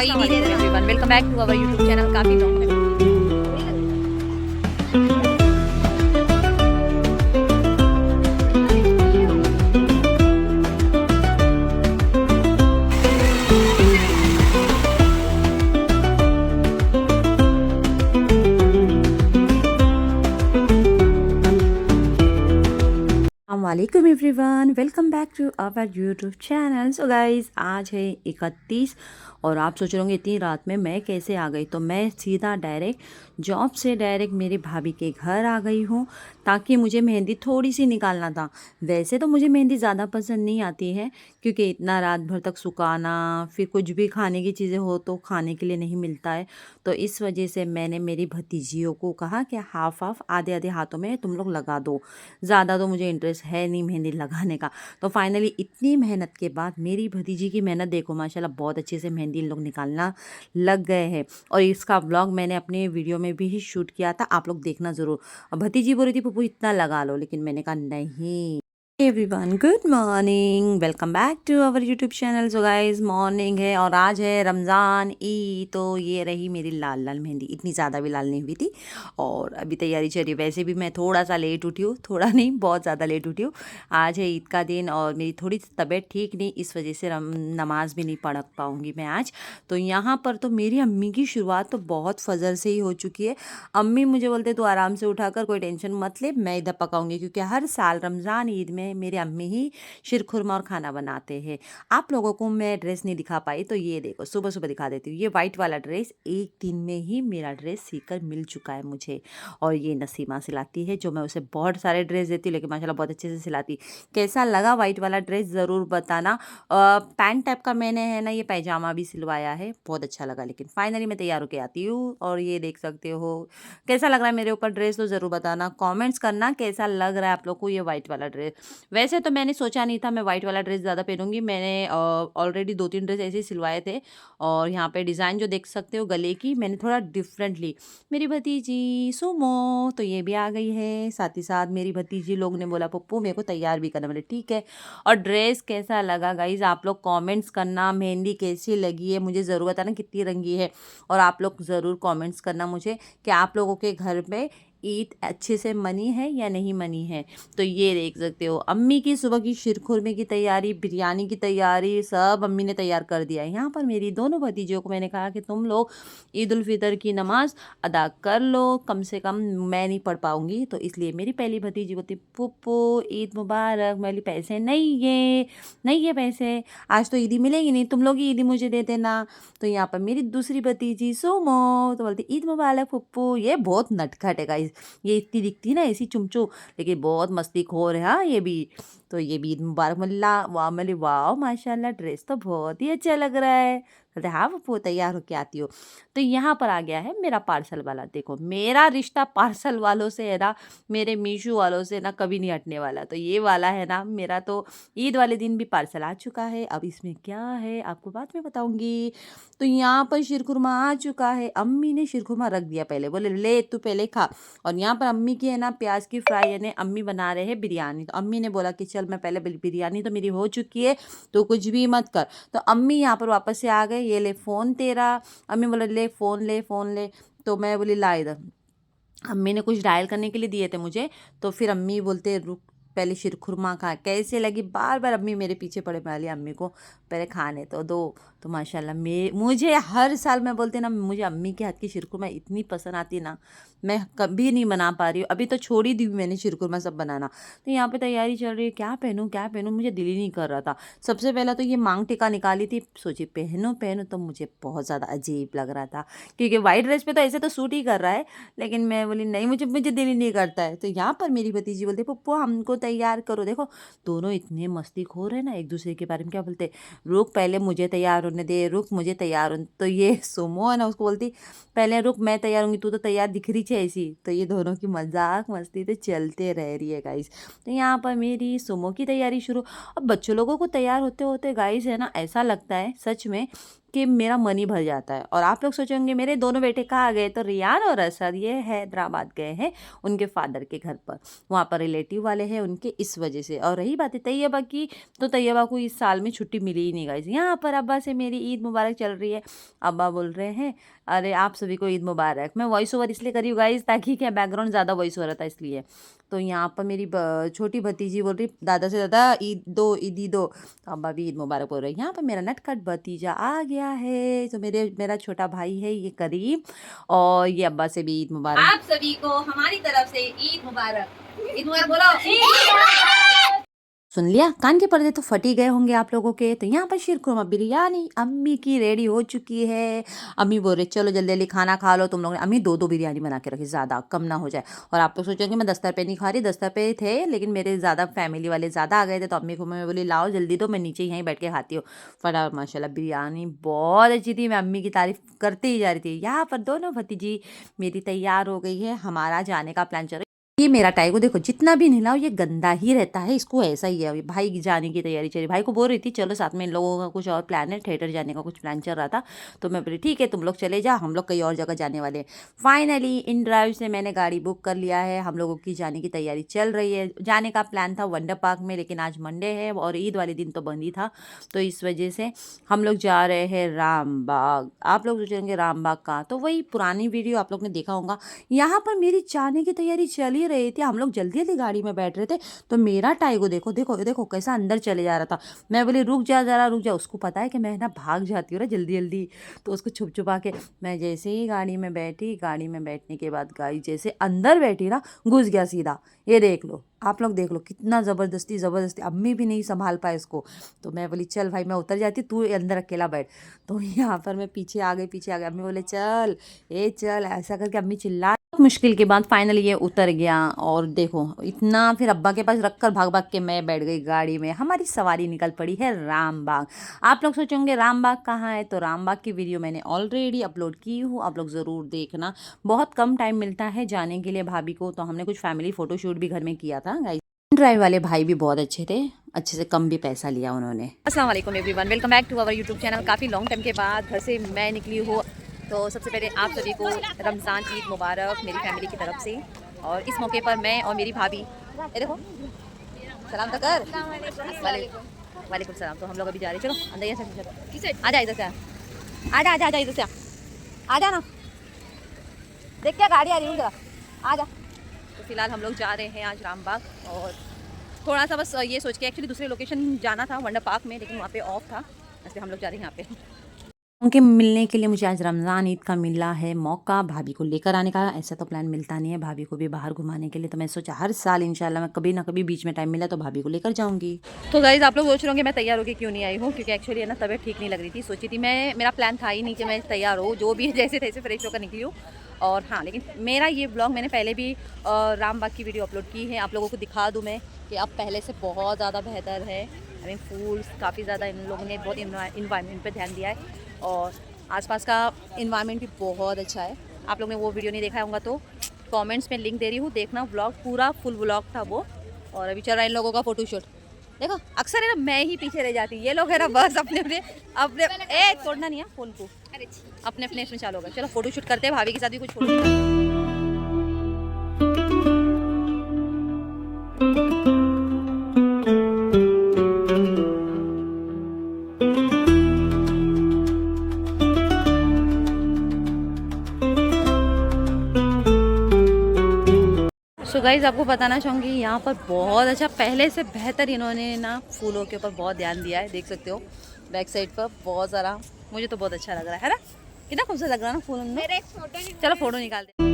Assalamualaikum everyone. Welcome back to our YouTube channel. काफी long time वालेकुम everyone, welcome back to our YouTube channel. So guys, आज है 31 और आप सोच रहे होंगे इतनी रात में मैं कैसे आ गई। तो मैं सीधा डायरेक्ट जॉब से डायरेक्ट मेरी भाभी के घर आ गई हूँ, ताकि मुझे मेहंदी थोड़ी सी निकालना था। वैसे तो मुझे मेहंदी ज़्यादा पसंद नहीं आती है, क्योंकि इतना रात भर तक सुखाना, फिर कुछ भी खाने की चीज़ें हो तो खाने के लिए नहीं मिलता है। तो इस वजह से मैंने मेरी भतीजियों को कहा कि हाफ हाफ आधे आधे हाथों में तुम लोग लगा दो, ज़्यादा तो मुझे इंटरेस्ट है नहीं मेहंदी लगाने का। तो फाइनली इतनी मेहनत के बाद मेरी भतीजी की मेहनत देखो, माशाल्लाह बहुत अच्छे से मेहंदी इन लोग निकालना लग गए हैं। और इसका व्लॉग मैंने अपने वीडियो में भी शूट किया था, आप लोग देखना ज़रूर। और भतीजी बोल रही थी पप्पू इतना लगा लो, लेकिन मैंने कहा नहीं। Everyone, good morning, welcome back to our YouTube channel. So guys, morning है और आज है रमज़ान ईद। तो ये रही मेरी लाल लाल मेहंदी, इतनी ज़्यादा भी लाल नहीं हुई थी और अभी तैयारी चल रही है। वैसे भी मैं थोड़ा सा लेट उठी हूँ, थोड़ा नहीं बहुत ज़्यादा लेट उठी हूँ। आज है ईद का दिन और मेरी थोड़ी सी तबीयत ठीक नहीं, इस वजह से नमाज भी नहीं पढ़ पाऊँगी मैं आज। तो यहाँ पर तो मेरी अम्मी की शुरुआत तो बहुत फजर से ही हो चुकी है। अम्मी मुझे बोलते तू आराम से उठाकर कोई टेंशन मत ले, मैं इधर पकाऊंगी, क्योंकि हर साल रमज़ान ईद में मेरे अम्मी ही शीरखुरमा और खाना बनाते हैं। आप लोगों को मैं ड्रेस नहीं दिखा पाई, तो ये देखो सुबह सुबह दिखा देती हूँ। ये वाइट वाला ड्रेस एक दिन में ही मेरा ड्रेस सीकर मिल चुका है मुझे। और ये नसीमा सिलाती है, जो मैं उसे बहुत सारे ड्रेस देती हूँ, लेकिन माशाल्लाह बहुत अच्छे से सिलाती। कैसा लगा वाइट वाला ड्रेस ज़रूर बताना। पैंट टाइप का मैंने है ना ये पैजामा भी सिलवाया है, बहुत अच्छा लगा। लेकिन फाइनली मैं तैयार होकर आती हूँ और ये देख सकते हो कैसा लग रहा है मेरे ऊपर ड्रेस, तो ज़रूर बताना, कमेंट्स करना कैसा लग रहा है आप लोग को ये वाइट वाला ड्रेस। वैसे तो मैंने सोचा नहीं था मैं वाइट वाला ड्रेस ज़्यादा पहनूंगी, मैंने ऑलरेडी 2-3 ड्रेस ऐसे ही सिलवाए थे। और यहाँ पे डिज़ाइन जो देख सकते हो गले की, मैंने थोड़ा डिफरेंटली। मेरी भतीजी सुमो तो ये भी आ गई है, साथ ही साथ मेरी भतीजी लोग ने बोला पप्पू मेरे को तैयार भी करना, बोले ठीक है। और ड्रेस कैसा लगा गाइज आप लोग कमेंट्स करना, मेहंदी कैसी लगी है मुझे ज़रूर बताना, कितनी रंगी है। और आप लोग ज़रूर कमेंट्स करना मुझे कि आप लोगों के घर में ईद अच्छे से मनी है या नहीं मनी है। तो ये देख सकते हो अम्मी की सुबह की शीरखुरमे की तैयारी, बिरयानी की तैयारी, सब अम्मी ने तैयार कर दिया है। यहाँ पर मेरी दोनों भतीजियों को मैंने कहा कि तुम लोग ईद उल फितर की नमाज अदा कर लो, कम से कम मैं नहीं पढ़ पाऊँगी। तो इसलिए मेरी पहली भतीजी बोलती पुप्पो ईद मुबारक। मेरे लिए पैसे नहीं है पैसे, आज तो ईदी मिलेगी नहीं, तुम लोग ही ईदी मुझे दे देना। तो यहाँ पर मेरी दूसरी भतीजी सोमो तो बोलती ईद मुबारक पुप्पू। ये बहुत नटखट है गाइस, ये इतनी दिखती है ना ऐसी चुमचू, लेकिन बहुत मस्तीखोर है हाँ ये भी। तो ये भी ईद मुबारक मल्ला वाह, मल्ली वाह माशाल्लाह ड्रेस तो बहुत ही अच्छा लग रहा है। कहते हाँ वो तैयार होके आती हो। तो यहाँ पर आ गया है मेरा पार्सल वाला। देखो मेरा रिश्ता पार्सल वालों से है ना, मेरे मीशो वालों से ना कभी नहीं हटने वाला। तो ये वाला है ना मेरा, तो ईद वाले दिन भी पार्सल आ चुका है। अब इसमें क्या है आपको बाद में बताऊंगी। तो यहाँ पर शीरखुरमा आ चुका है, अम्मी ने शीरखुरमा रख दिया पहले, बोले ले तू पहले खा। और यहाँ पर अम्मी की है ना प्याज की फ्राई, यानी अम्मी बना रहे हैं बिरयानी। तो अम्मी ने बोला कि चल मैं पहले, बिरयानी तो मेरी हो चुकी है तो कुछ भी मत कर। तो अम्मी यहाँ पर वापस से आ गए, ये ले फ़ोन तेरा। अम्मी बोला ले फ़ोन ले। तो मैं बोली ला इधर। अम्मी ने कुछ डायल करने के लिए दिए थे मुझे, तो फिर अम्मी बोलते रुक पहले शीरखुरमा खा कैसे लगी। बार बार अम्मी मेरे पीछे पड़े, वाली अम्मी को पहले खाने तो दो। तो माशाल्लाह मुझे हर साल मैं बोलती ना, मुझे अम्मी के हाथ की शीरखुरमा इतनी पसंद आती ना, मैं कभी नहीं बना पा रही हूँ। अभी तो छोड़ ही दी मैंने शीरखुरमा सब बनाना। तो यहाँ पे तैयारी चल रही है, क्या पहनूँ मुझे दिल ही नहीं कर रहा था। सबसे पहला तो ये मांग टिका निकाली थी, सोची पहनूँ तो मुझे बहुत ज़्यादा अजीब लग रहा था, क्योंकि वाइट ड्रेस पे तो ऐसे तो सूट ही कर रहा है, लेकिन मैं बोली नहीं मुझे दिल ही नहीं करता है। तो यहाँ पर मेरी भतीजी बोलती पप्पू हमको तैयार करो। देखो दोनों इतने मस्तीखोर है ना, एक दूसरे के बारे में क्या बोलते, रुक पहले मुझे तैयार होने दे, रुक मुझे तैयार हो। तो ये सुमो है ना उसको बोलती पहले रुक मैं तैयार होंगी, तू तो तैयार दिख रही है ऐसी। तो ये दोनों की मजाक मस्ती तो चलते रह रही है गाइस। तो यहाँ पर मेरी सुमो की तैयारी शुरू। अब बच्चों लोगों को तैयार होते होते गाइस है ना ऐसा लगता है सच में के मेरा मन ही भर जाता है। और आप लोग सोचेंगे मेरे दोनों बेटे कहाँ गए, तो रियान और असद ये हैदराबाद गए हैं उनके फादर के घर पर, वहाँ पर रिलेटिव वाले हैं उनके, इस वजह से। और रही बात है तैयबा की, तो तैयबा को इस साल में छुट्टी मिली ही नहीं गाइस। यहाँ पर अब्बा से मेरी ईद मुबारक चल रही है। अब्बा बोल रहे हैं अरे आप सभी को ईद मुबारक। मैं वॉइस ओवर इसलिए करी हूँ गाइस ताकि क्या बैकग्राउंड ज़्यादा वॉइस हो रहा था इसलिए। तो यहाँ पर मेरी छोटी भतीजी बोल रही दादा से, दादा ईद दो, ईदी दो। तो अब्बा भी ईद मुबारक बोल रहे हैं। यहाँ पर मेरा नटखट भतीजा आ गया है, तो मेरा छोटा भाई है ये करीम, और ये अब्बा से भी ईद मुबारक। आप सभी को हमारी तरफ से ईद मुबारक। ईद मुबारक बोलो। सुन लिया, कान के पर्दे तो फट ही गए होंगे आप लोगों के। तो यहाँ पर शीरकुरमा बिरयानी अम्मी की रेडी हो चुकी है। अम्मी बोल रहे चलो जल्दी जल्दी खाना खा लो तुम लोग ने। अम्मी दो बिरयानी बना के रखी, ज़्यादा कम ना हो जाए। और आप लोग सोचेंगे मैं 10 रुपये नहीं खा रही, 10 रुपये थे लेकिन मेरे ज़्यादा फैमिली वाले ज़्यादा आ गए थे, तो अम्मी को मैं बोली लाओ जल्दी दो, मैं नीचे यहीं बैठ के खाती हूँ। फटाफट माशाल्लाह बिरयानी बहुत अच्छी थी, मैं अम्मी की तारीफ करते ही जा रही थी। यहाँ पर दोनों भतीजी मेरी तैयार हो गई है, हमारा जाने का प्लान चल रहा है। ये मेरा टाइगो देखो जितना भी नहलाओ ये गंदा ही रहता है, इसको ऐसा ही है। भाई की जाने की तैयारी चल रही, भाई को बोल रही थी चलो साथ में इन लोगों का कुछ और प्लान है, थिएटर जाने का कुछ प्लान चल रहा था। तो मैं बोली ठीक है तुम लोग चले जाओ, हम लोग कहीं और जगह जाने वाले हैं। फाइनली इन ड्राइव से मैंने गाड़ी बुक कर लिया है, हम लोगों की जाने की तैयारी चल रही है। जाने का प्लान था वंडर पार्क में, लेकिन आज मंडे है और ईद वाले दिन तो बंद ही था, तो इस वजह से हम लोग जा रहे हैं राम बाग। आप लोग सोचेंगे राम बाग का, तो वही पुरानी वीडियो आप लोग ने देखा होगा। यहाँ पर मेरी जाने की तैयारी चल ही रही थी, हम लोग जल्दी जल्दी गाड़ी में बैठ रहे थे। तो मेरा टाइगो देखो देखो देखो कैसा अंदर चले जा रहा था। मैं बोली रुक जा जरा रुक जा, उसको पता है कि मैं ना भाग जाती हूँ ना जल्दी जल्दी, तो उसको छुप छुपा के मैं जैसे ही गाड़ी में बैठी, गाड़ी में बैठने के बाद गाड़ी जैसे अंदर बैठी ना, घुस गया सीधा। ये देख लो आप लोग, देख लो कितना ज़बरदस्ती ज़बरदस्ती, अम्मी भी नहीं संभाल पाए इसको। तो मैं बोली चल भाई मैं उतर जाती, तू अंदर अकेला बैठ। तो यहाँ पर मैं पीछे आ गई। अम्मी बोले चल ए चल, ऐसा करके अम्मी चिल्ला। मुश्किल के बाद फाइनली ये उतर गया, और देखो इतना फिर अब्बा के पास रखकर भाग भाग के मैं बैठ गई गाड़ी में। हमारी सवारी निकल पड़ी है राम बाग। आप लोग सोचेंगे राम बाग कहाँ है, तो राम बाग की वीडियो मैंने ऑलरेडी अपलोड की हूँ, आप लोग ज़रूर देखना। बहुत कम टाइम मिलता है जाने के लिए भाभी को, तो हमने कुछ फैमिली फ़ोटोशूट भी घर में किया था। ड्राइव वाले भाई भी बहुत अच्छे थे, अच्छे से कम भी पैसा लिया उन्होंने। अस्सलाम वालेकुम everyone, welcome back to our YouTube channel. काफ़ी लॉन्ग टाइम के बाद घर से मैं निकली हूँ, तो सबसे पहले आप सभी को रमज़ान ईद मुबारक मेरी फैमिली की तरफ से। और इस मौके पर मैं और मेरी भाभी, ये देखो सलाम तो कर। वालेकुम सलाम। तो हम लोग अभी जा रहे हैं, चलो अंदर से आ जा, इधर से आ जा, इधर से आ जा ना, देख क्या गाड़ी आ रही है, आ जा। तो फिलहाल हम लोग जा रहे हैं आज राम बाग, और थोड़ा सा बस ये सोच के, एक्चुअली दूसरे लोकेशन जाना था वंडर पार्क में, लेकिन वहाँ पे ऑफ था, इसलिए हम लोग जा रहे हैं यहाँ पे। उनके मिलने के लिए मुझे आज रमज़ान ईद का मिला है मौका, भाभी को लेकर आने का। ऐसा तो प्लान मिलता नहीं है भाभी को भी बाहर घुमाने के लिए, तो मैं सोचा हर साल इंशाल्लाह मैं कभी ना कभी बीच में टाइम मिला तो भाभी को लेकर जाऊंगी। तो गाइस आप लोग सोच रहे होंगे मैं तैयार होकर क्यों नहीं आई हूँ, क्योंकि एक्चुअली है ना तबीयत ठीक नहीं लग रही थी। सोची थी मैं, मेरा प्लान था ही नहीं कि मैं तैयार हो, जो भी जैसे तैसे फ्रेश होकर निकली हूँ। और हाँ, लेकिन मेरा ये ब्लॉग मैंने पहले भी राम बाग की वीडियो अपलोड की है, आप लोगों को दिखा दूँ मैं कि अब पहले से बहुत ज़्यादा बेहतर है। आई मीन फूल्स काफ़ी ज़्यादा, इन लोगों ने बहुत इन्वायरमेंट पर ध्यान दिया है, और आसपास का इन्वायरमेंट भी बहुत अच्छा है। आप लोग ने वो वीडियो नहीं देखा होगा तो कमेंट्स में लिंक दे रही हूँ, देखना। व्लॉग पूरा फुल व्लॉग था वो। और अभी चल रहा है इन लोगों का फ़ोटोशूट। देखो अक्सर है ना मैं ही पीछे रह जाती, ये लोग है ना बस अपने अपने ए तोड़ना नहीं है फ़ोन को, अपने अपने इसमें चालू होगा। चलो फ़ोटोशूट करते हैं, भाभी के साथ भी कुछ फोटो। सो गाइज़ आपको बताना चाहूँगी यहाँ पर बहुत अच्छा, पहले से बेहतर इन्होंने ना फूलों के ऊपर बहुत ध्यान दिया है। देख सकते हो बैक साइड पर बहुत सारा, मुझे तो बहुत अच्छा लग रहा है ना, कितना खूबसूरत लग रहा है ना फूल में। चलो फोटो निकालते हैं।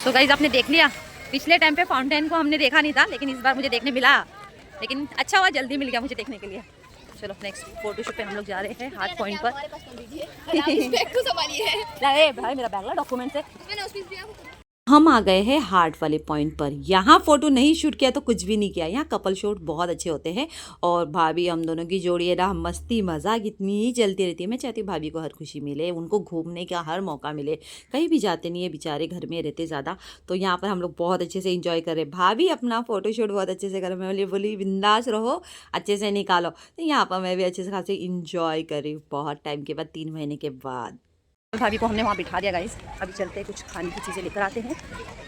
गाइज आपने देख लिया पिछले टाइम पे फाउंटेन को हमने देखा नहीं था, लेकिन इस बार मुझे देखने मिला, लेकिन अच्छा हुआ जल्दी मिल गया मुझे देखने के लिए। चलो नेक्स्ट फोटोशूट पे हम लोग जा रहे हैं हार्ट पॉइंट पर। भाई मेरा बैग ला डॉक्यूमेंट है। हम आ गए हैं हार्ट वाले पॉइंट पर। यहाँ फ़ोटो नहीं शूट किया तो कुछ भी नहीं किया। यहाँ कपल शूट बहुत अच्छे होते हैं और भाभी हम दोनों की जोड़ी है ना, मस्ती मजाक इतनी ही चलती रहती है। मैं चाहती हूँ भाभी को हर खुशी मिले, उनको घूमने का हर मौका मिले, कहीं भी जाते नहीं है बेचारे, घर में रहते ज़्यादा। तो यहाँ पर हम लोग बहुत अच्छे से इंजॉय कर रहे हैं। भाभी अपना फ़ोटो शूट बहुत अच्छे से कर, मैं बोली बिंदास रहो, अच्छे से निकालो। तो यहाँ पर मैं भी अच्छे से खासे इंजॉय कर रही हूँ बहुत टाइम के बाद, 3 महीने के बाद। भाभी को हमने वहाँ बिठा दिया गाइस। अभी चलते हैं, कुछ खाने की चीज़ें लेकर आते हैं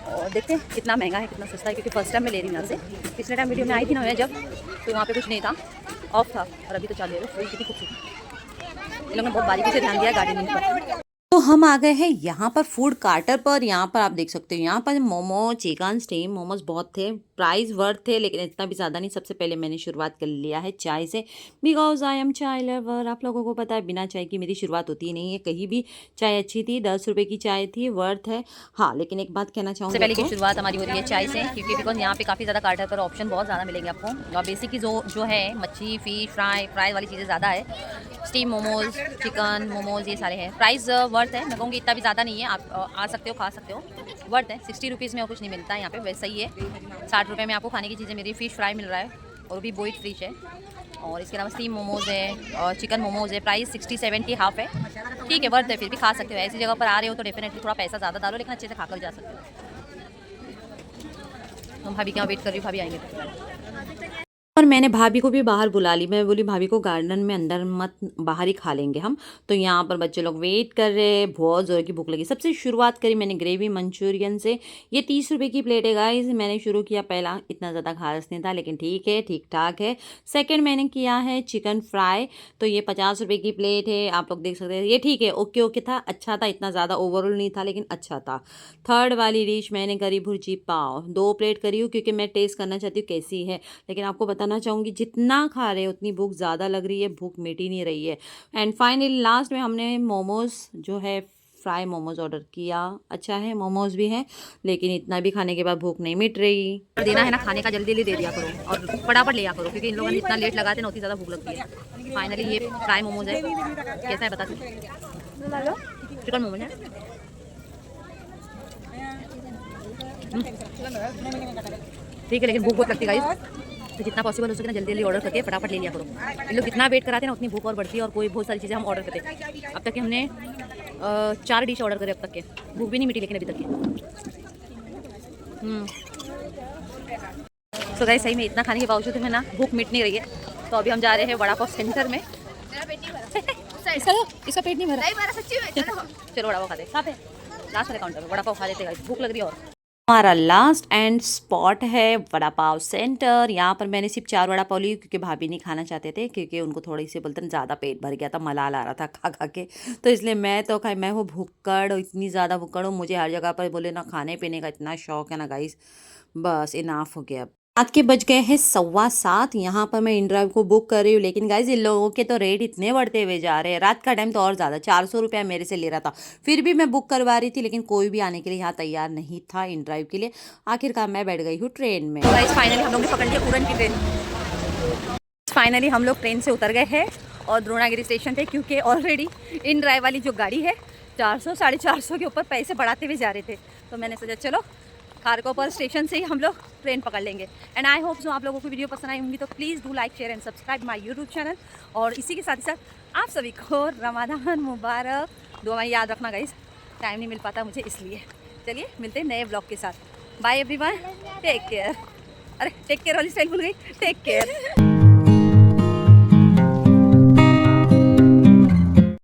और देखते हैं कितना महंगा है कितना सस्ता है, क्योंकि फर्स्ट टाइम मैं ले रही हूँ यहाँ से। पिछले टाइम वीडियो में आई थी ना मैं जब, तो वहाँ पे कुछ नहीं था, ऑफ था, और अभी तो चालू है। फूल कितनी खूबसूरत, इन लोगों ने बहुत बारीकी से ध्यान दिया गार्डनिंग पर। तो हम आ गए हैं यहाँ पर फूड कार्टर पर। यहाँ पर आप देख सकते हो, यहाँ पर मोमो, चिकन, स्टीम मोमोज बहुत थे, प्राइस वर्थ थे, लेकिन इतना भी ज़्यादा नहीं। सबसे पहले मैंने शुरुआत कर लिया है चाय से, बिकॉज आई एम चाय लवर। आप लोगों को पता है बिना चाय की मेरी शुरुआत होती ही नहीं है कहीं भी। चाय अच्छी थी, 10 रुपये की चाय थी, वर्थ है। हाँ, लेकिन एक बात कहना चाहूँगी, पहले की शुरुआत हमारी हो रही है चाय से, क्योंकि बिकॉज यहाँ पे काफ़ी ज़्यादा कार्टर पर ऑप्शन बहुत ज़्यादा मिलेंगे आपको। और बेसिक की जो है मच्छी, फिश फ्राई वाली चीज़ें ज़्यादा है। स्टीम मोमोज, चिकन मोमोज, ये सारे हैं। प्राइस वर्थ है, मैं कहूँगी इतना भी ज़्यादा नहीं है। आप आ सकते हो, खा सकते हो, वर्थ है। 60 रुपीज़ में और कुछ नहीं मिलता है यहाँ पे, वैसा ही है। 60 रुपये में आपको खाने की चीज़ें मेरी फ़िश फ्राई मिल रहा है, और भी बॉइल्ड फिश है। और इसके अलावा स्टीम मोमोज है और चिकन मोमोज है। प्राइस 60-70 हाफ है, ठीक है, वर्थ है, फिर भी खा सकते हो। ऐसी जगह पर आ रहे हो तो डेफिनेटली थोड़ा पैसा ज़्यादा डालो, लेकिन अच्छे से खाकर जा सकते हो। तुम भाभी क्या वेट कर रही हो, भाभी आएंगे। और मैंने भाभी को भी बाहर बुला ली। मैं बोली भाभी को गार्डन में अंदर मत, बाहर ही खा लेंगे हम। तो यहाँ पर बच्चे लोग वेट कर रहे हैं, बहुत ज़ोर की भूख लगी। सबसे शुरुआत करी मैंने ग्रेवी मंचूरियन से। ये 30 रुपये की प्लेट है गाइस। मैंने शुरू किया, पहला इतना ज़्यादा खास नहीं था, लेकिन ठीक है, ठीक ठाक है। सेकेंड मैंने किया है चिकन फ्राई, तो ये 50 रुपये की प्लेट है, आप लोग देख सकते हैं। ये ठीक है, ओके ओके था, अच्छा था, इतना ज़्यादा ओवरऑल नहीं था, लेकिन अच्छा था। थर्ड वाली डिश मैंने करी भुर्जी पाव, 2 प्लेट करी हूँ, क्योंकि मैं टेस्ट करना चाहती हूँ कैसी है। लेकिन आपको बताना चाहूँगी, जितना खा रहे हैं उतनी भूख ज़्यादा लग रही है, भूख मिट ही नहीं रही है। एंड फाइनली लास्ट में हमने मोमोज जो है, फ्राई मोमोज ऑर्डर किया। अच्छा है, मोमोज भी है, लेकिन इतना भी खाने के बाद भूख नहीं मिट रही। देना है ना खाने का, जल्दी जल्दी दे दिया करो और फटाफट लिया करो, क्योंकि इन लोगों ने इतना लेट लगाते ना, उतनी ज़्यादा भूख लगती है। फाइनली ये फ्राई मोमोज है, कैसा है बता सकते, चिकन मोमोज है। ठीक है, लेकिन भूख बहुत लगती है गाइस, तो जितना पॉसिबल हो सके ना जल्दी जल्दी ऑर्डर करके फटाफट ले लिया करो। इन लोग जितना वेट कराते हैं ना उतनी भूख और बढ़ती है, और कोई बहुत सारी चीज़ें हम ऑर्डर करते हैं। अब तक के हमने 4 डिश ऑर्डर करे अब तक के, भूख भी नहीं मिटी लेकिन अभी तक की। तो गाइस सही में इतना खाने के बावजूद में ना भूख मिट नहीं रही है। तो अभी हम जा रहे हैं वड़ा पाव सेंटर में। इसका पेट नहीं भरा सच्ची में। चलो वड़ा पाव खाते, कहाँ पे लास्ट वाले काउंटर में वड़ा पाव खा लेते गाइस, भूख लग रही है। और हमारा लास्ट एंड स्पॉट है वड़ा पाव सेंटर। यहाँ पर मैंने सिर्फ 4 वड़ा पाव ली, क्योंकि भाभी नहीं खाना चाहते थे, क्योंकि उनको थोड़ी सी बोलते हैं ज़्यादा पेट भर गया था, मलाल आ रहा था खा खा के। तो इसलिए मैं तो खाई, मैं हूँ भुक्कड़, इतनी ज़्यादा भुक्कड़ हूँ। मुझे हर जगह पर बोले ना खाने पीने का इतना शौक है ना गाइस, बस इनाफ हो गया। रात के बज गए हैं 7:15। यहाँ पर मैं InDrive को बुक कर रही हूँ, लेकिन गाइज इन लोगों के तो रेट इतने बढ़ते हुए जा रहे हैं। रात का टाइम तो और ज़्यादा, 400 रुपया मेरे से ले रहा था। फिर भी मैं बुक करवा रही थी, लेकिन कोई भी आने के लिए यहाँ तैयार नहीं था InDrive के लिए। आखिरकार मैं बैठ गई हूँ ट्रेन में। फाइनली हम लोग ने पकड़ लिया उड़न की ट्रेन। फाइनली हम लोग ट्रेन से उतर गए हैं और द्रोणागिरी स्टेशन पे, क्योंकि ऑलरेडी InDrive वाली जो गाड़ी है 400-450 के ऊपर पैसे बढ़ाते हुए जा रहे थे। तो मैंने सोचा चलो खारकोपर स्टेशन से ही हम लोग ट्रेन पकड़ लेंगे। एंड आई होप जो आप लोगों को वीडियो पसंद आई होंगी, तो please do like share and subscribe my YouTube channel. और इसी के साथ ही साथ आप सभी को रमज़ान मुबारक। दुआ में याद रखना गाइस, टाइम नहीं मिल पाता मुझे इसलिए। चलिए मिलते हैं नए ब्लॉग के साथ। Bye everyone, take care. अरे टेक केयर वाली स्टाइल भूल गई, टेक केयर।